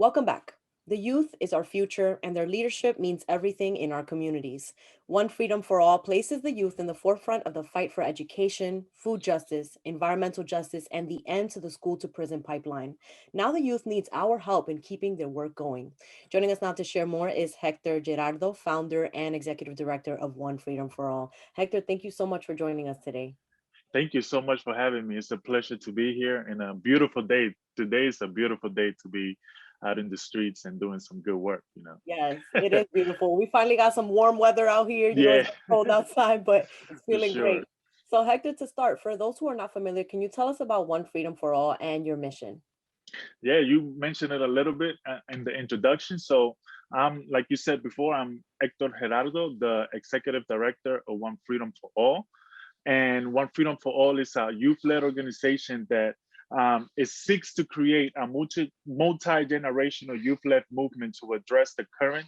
Welcome back. The youth is our future, and their leadership means everything in our communities. One Freedom for All places the youth in the forefront of the fight for education, food justice, environmental justice, and the end to the school to prison pipeline. Now the youth needs our help in keeping their work going. Joining us now to share more is Hector Gerardo, founder and executive director of One Freedom for All. Hector, thank you so much for joining us today. Thank you so much for having me. It's a pleasure to be here and a beautiful day. Today is a beautiful day to be out in the streets and doing some good work. Yes, it is beautiful. We finally got some warm weather out here. It's Yeah, cold outside, but it's for feeling sure. great. So, Hector, to start, for those who are not familiar, can you tell us about One Freedom for All and your mission? Yeah, you mentioned it a little bit in the introduction. So, like you said before, I'm Hector Gerardo, the executive director of One Freedom for All. And One Freedom for All is a youth-led organization that it seeks to create a multi-generational youth-led movement to address the current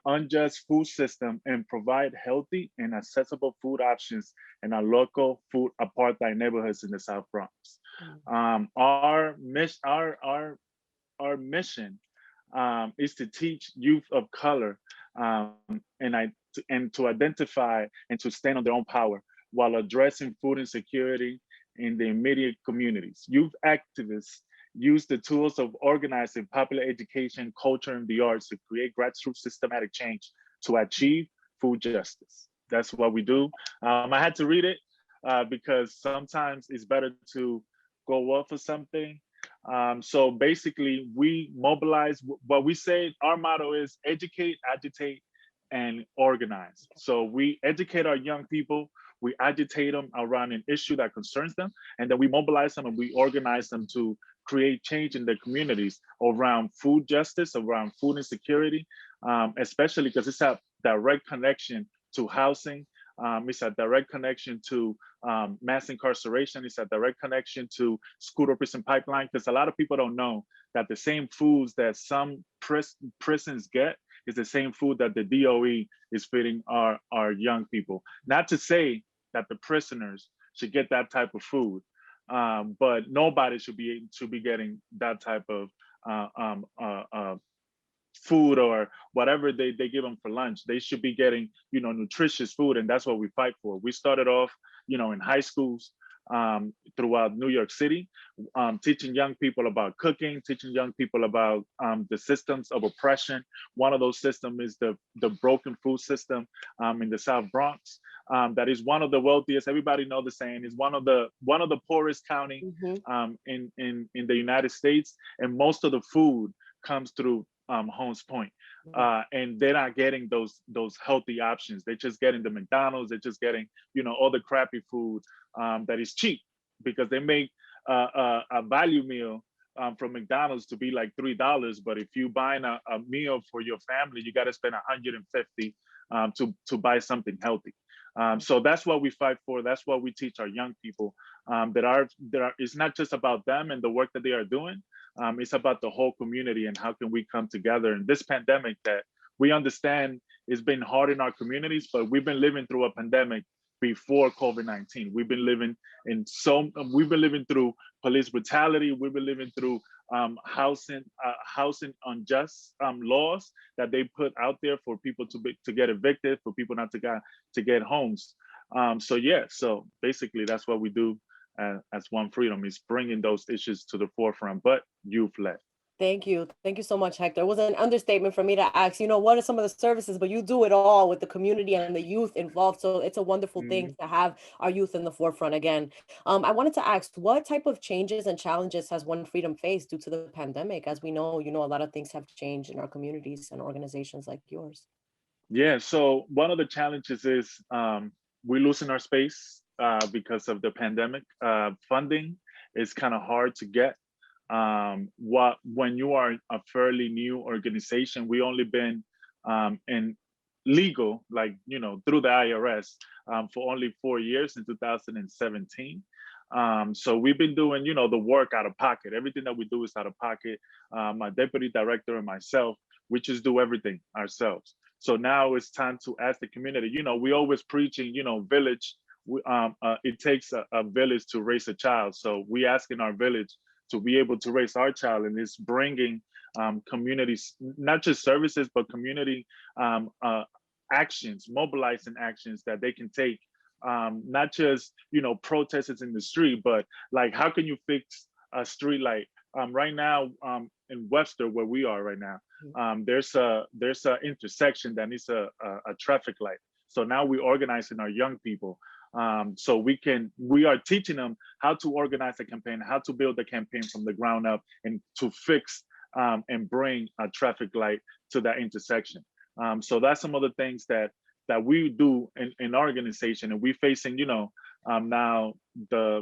unjust food system and provide healthy and accessible food options in our local food apartheid neighborhoods in the South Bronx. Mm. Our mission is to teach youth of color and to identify and to stand on their own power while addressing food insecurity in the immediate communities. Youth activists use the tools of organizing popular education, culture, and the arts to create grassroots systematic change to achieve food justice. That's what we do. I had to read it because sometimes it's better to go off of something. So basically, we mobilize. What we say, our motto is educate, agitate, and organize. So we educate our young people, we agitate them around an issue that concerns them, and then we mobilize them and we organize them to create change in their communities around food justice, around food insecurity, especially because it's a direct connection to housing. It's a direct connection to mass incarceration. It's a direct connection to school to prison pipeline, because a lot of people don't know that the same foods that some prisons get is the same food that the DOE is feeding our young people. Not to say that the prisoners should get that type of food, but nobody should be getting that type of food or whatever they give them for lunch. They should be getting, nutritious food. And that's what we fight for. We started off, in high schools throughout New York City, teaching young people about cooking, teaching young people about the systems of oppression. One of those systems is the broken food system in the South Bronx. That is one of the wealthiest. Everybody know the saying is one of the poorest county Mhm. in the United States, and most of the food comes through Holmes Point, Mhm. and they're not getting those healthy options. They're just getting the McDonald's. They're just getting all the crappy food that is cheap, because they make a value meal from McDonald's to be like $3, but if you buying a meal for your family, you got to spend 150 to buy something healthy. So that's what we fight for. That's what we teach our young people. It's not just about them and the work that they are doing. It's about the whole community and how can we come together in this pandemic that we understand it's been hard in our communities, but we've been living through a pandemic before COVID-19. We've been living through police brutality. We've been living through housing unjust laws that they put out there for people to get evicted, for people not to get homes. So basically that's what we do as One Freedom, is bringing those issues to the forefront, but youth led. Thank you. Thank you so much, Hector. It was an understatement for me to ask, what are some of the services, but you do it all with the community and the youth involved. So it's a wonderful thing Mhm. to have our youth in the forefront again. I wanted to ask, what type of changes and challenges has One Freedom faced due to the pandemic? As we know, a lot of things have changed in our communities and organizations like yours. Yeah, so one of the challenges is we're losing our space because of the pandemic. Funding is kind of hard to get. When you are a fairly new organization, we only been in legal, like through the IRS for only 4 years in 2017. So we've been doing the work out of pocket. Everything that we do is out of pocket. My deputy director and myself, we just do everything ourselves. So now it's time to ask the community. We always preaching, village. It takes a village to raise a child. So we ask in our village to be able to raise our child, and it's bringing communities, not just services, but community actions, mobilizing actions that they can take. Not just, protests in the street, but like, how can you fix a street light? Right now, in Webster, where we are right now, there's a intersection that needs a traffic light. So now we're organizing our young people. So we are teaching them how to organize a campaign, how to build a campaign from the ground up, and to fix and bring a traffic light to that intersection. So that's some of the things that we do in our organization, and we're facing, now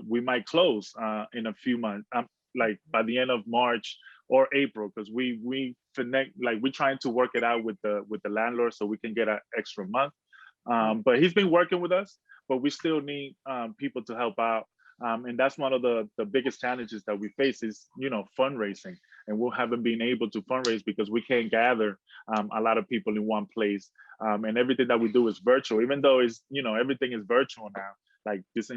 we might close in a few months, like by the end of March or April, because we connect, like we're trying to work it out with the landlord so we can get an extra month. But he's been working with us, but we still need people to help out. And that's one of the biggest challenges that we face is, fundraising. And we haven't been able to fundraise because we can't gather a lot of people in one place. And everything that we do is virtual, even though it's, everything is virtual now, like this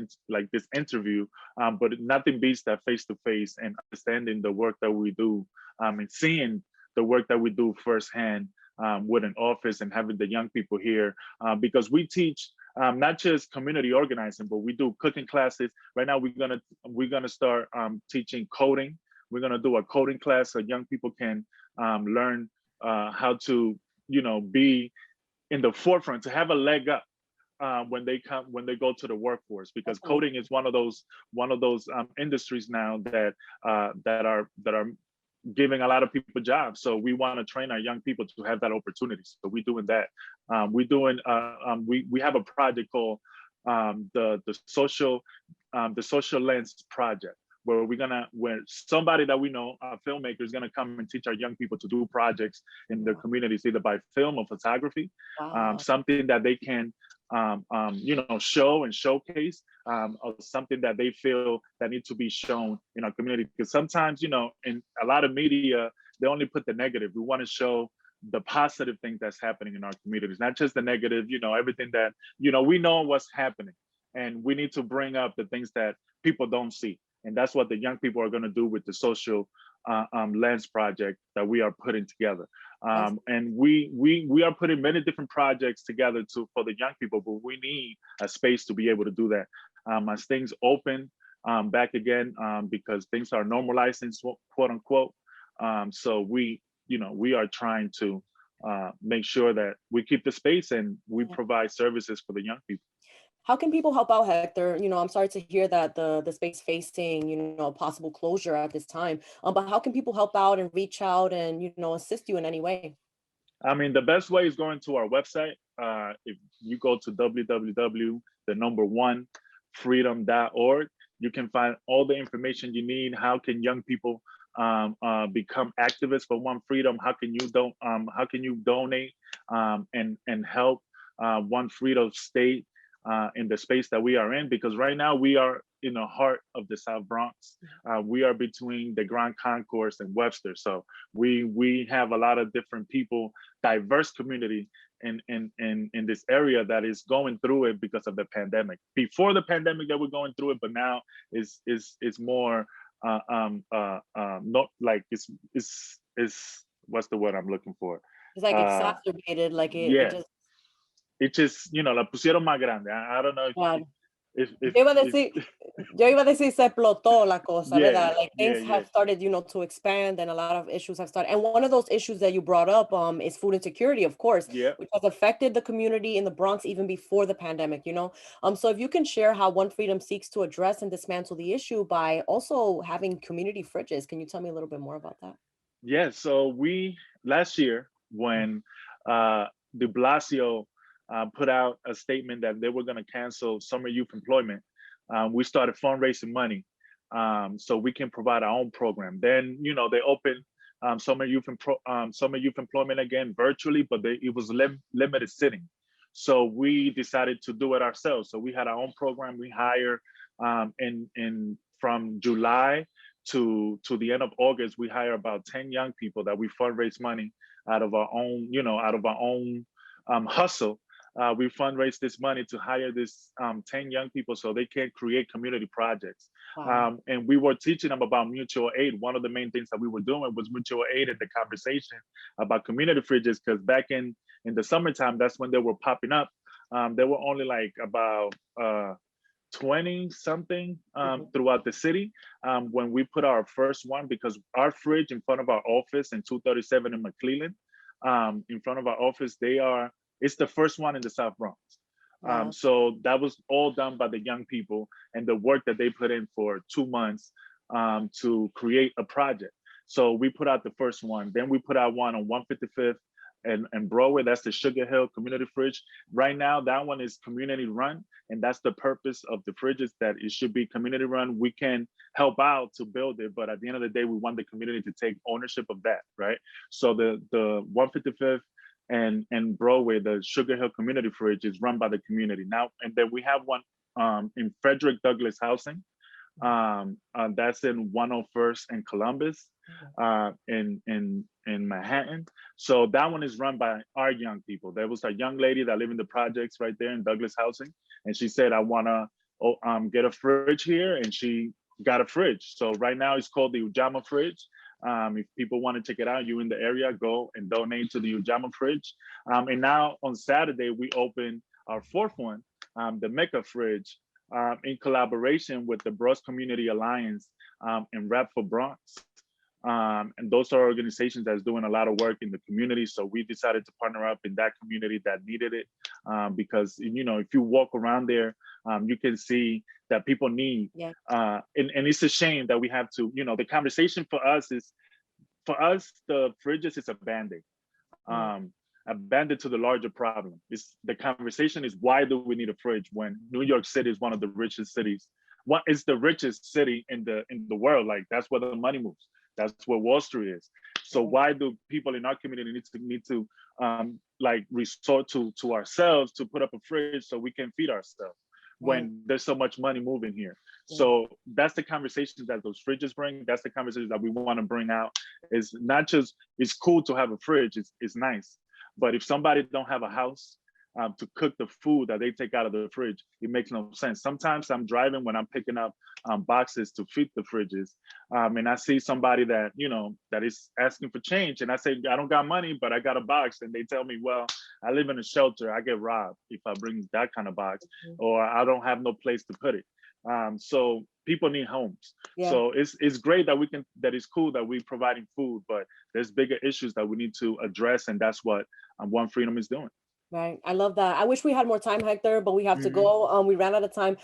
interview, but nothing beats that face to face and understanding the work that we do, and seeing the work that we do firsthand with an office and having the young people here, because we teach not just community organizing, but we do cooking classes. Right now, we're gonna start teaching coding. We're gonna do a coding class so young people can learn how to, be in the forefront, to have a leg up when they go to the workforce, because coding is one of those industries now that are giving a lot of people jobs. So we want to train our young people to have that opportunity. So we're doing that. We have a project called the social lens project, where where somebody that we know, a filmmaker, is gonna come and teach our young people to do projects in their communities, either by film or photography, something that they can show and showcase, or something that they feel that needs to be shown in our community. Because sometimes, in a lot of media, they only put the negative. We want to show the positive things that's happening in our communities, not just the negative, everything that, we know what's happening. And we need to bring up the things that people don't see. And that's what the young people are going to do with the social lens project that we are putting together. And we are putting many different projects together for the young people, but we need a space to be able to do that. As things open back again, because things are normalizing, quote unquote. So we are trying to make sure that we keep the space and we provide services for the young people. How can people help out, Hector? I'm sorry to hear that the space facing, a possible closure at this time. But how can people help out and reach out and, assist you in any way? I mean, the best way is going to our website. If you go to www.freedom.org, you can find all the information you need. How can young people become activists for One Freedom? How can you donate and help One Freedom State in the space that we are in? Because right now we are in the heart of the South Bronx. We are between the Grand Concourse and Webster. So we have a lot of different people, diverse community in this area that is going through it because of the pandemic. Before the pandemic, they were going through it, but now is more not like it's what's the word I'm looking for? It's like exacerbated, like it just. It just, la pusieron más grande. I don't know Yeah. if Yo iba a decir se explotó la cosa, yeah, ¿verdad? Like things yeah. have started, to expand, and a lot of issues have started. And one of those issues that you brought up is food insecurity, of course, Yeah. which has affected the community in the Bronx even before the pandemic. So if you can share how One Freedom seeks to address and dismantle the issue by also having community fridges, can you tell me a little bit more about that? Yeah, so last year when de Blasio put out a statement that they were going to cancel summer youth employment, we started fundraising money so we can provide our own program. Then, they opened summer youth employment again virtually, but it was limited sitting. So we decided to do it ourselves. So we had our own program. We hired from July to the end of August, we hire about 10 young people that we fundraise money out of our own, hustle. we fundraised this money to hire this 10 young people so they can create community projects. Wow. And we were teaching them about mutual aid. One of the main things that we were doing was mutual aid and the conversation about community fridges, because back in the summertime, that's when they were popping up. There were only like about 20 something Mhm. throughout the city when we put our first one, because our fridge in front of our office in 237 in McClellan, in front of our office, it's the first one in the South Bronx. Wow. So that was all done by the young people and the work that they put in for 2 months to create a project. So we put out the first one. Then we put out one on 155th and Broadway. That's the Sugar Hill Community Fridge. Right now, that one is community run. And that's the purpose of the fridge, is that it should be community run. We can help out to build it, but at the end of the day, we want the community to take ownership of that, right? So the 155th and Broadway, the Sugar Hill Community Fridge, is run by the community now. And then we have one in Frederick Douglass Housing. That's in 101st and Columbus, Mhm. in Manhattan. So that one is run by our young people. There was a young lady that lived in the projects right there in Douglass Housing, and she said, "I want to get a fridge here," and she got a fridge. So right now it's called the Ujama Fridge. If people want to check it out, you in the area, go and donate to the Ujama Fridge. And now on Saturday we open our fourth one, the Mecca Fridge, in collaboration with the Bros Community Alliance and Rap for Bronx. And those are organizations that's doing a lot of work in the community. So we decided to partner up in that community that needed it, because if you walk around there, you can see that people need. Yeah. And it's a shame that we have to. The conversation for us is, the fridges is a band-aid. Mhm. Abandoned to the larger problem. It's the conversation is, why do we need a fridge when New York City is one of the richest cities? What is the richest city in the world? Like, that's where the money moves. That's where Wall Street is. So Right. why do people in our community need to like resort to ourselves to put up a fridge so we can feed ourselves Right. when there's so much money moving here? Yeah. So that's the conversations that those fridges bring. That's the conversations that we want to bring out. Is not just, it's cool to have a fridge. It's nice, but if somebody don't have a house to cook the food that they take out of the fridge, it makes no sense. Sometimes I'm driving when I'm picking up boxes to feed the fridges, and I see somebody that is asking for change, and I say, I don't got money, but I got a box, and they tell me, well, I live in a shelter. I get robbed if I bring that kind of box, Mhm. or I don't have no place to put it. So people need homes. Yeah. So it's great that it's cool that we're providing food, but there's bigger issues that we need to address, and that's what One Freedom is doing. Right. I love that. I wish we had more time, Hector, but we have to Mhm. go. We ran out of time.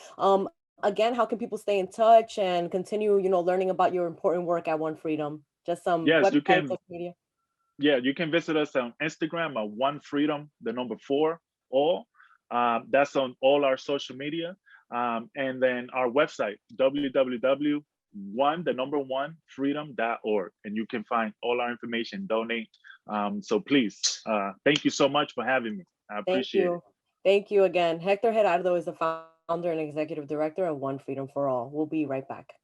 Again, how can people stay in touch and continue, learning about your important work at One Freedom? Just some Yes, you websites, can. social media. Yeah, you can visit us on Instagram at One Freedom, the number four, all. That's on all our social media. And then our website, www.one, the number one, freedom.org. And you can find all our information, donate. So please, thank you so much for having me. I Thank appreciate it. you. Thank you again. Hector Gerardo is the founder and executive director of One Freedom for All. We'll be right back.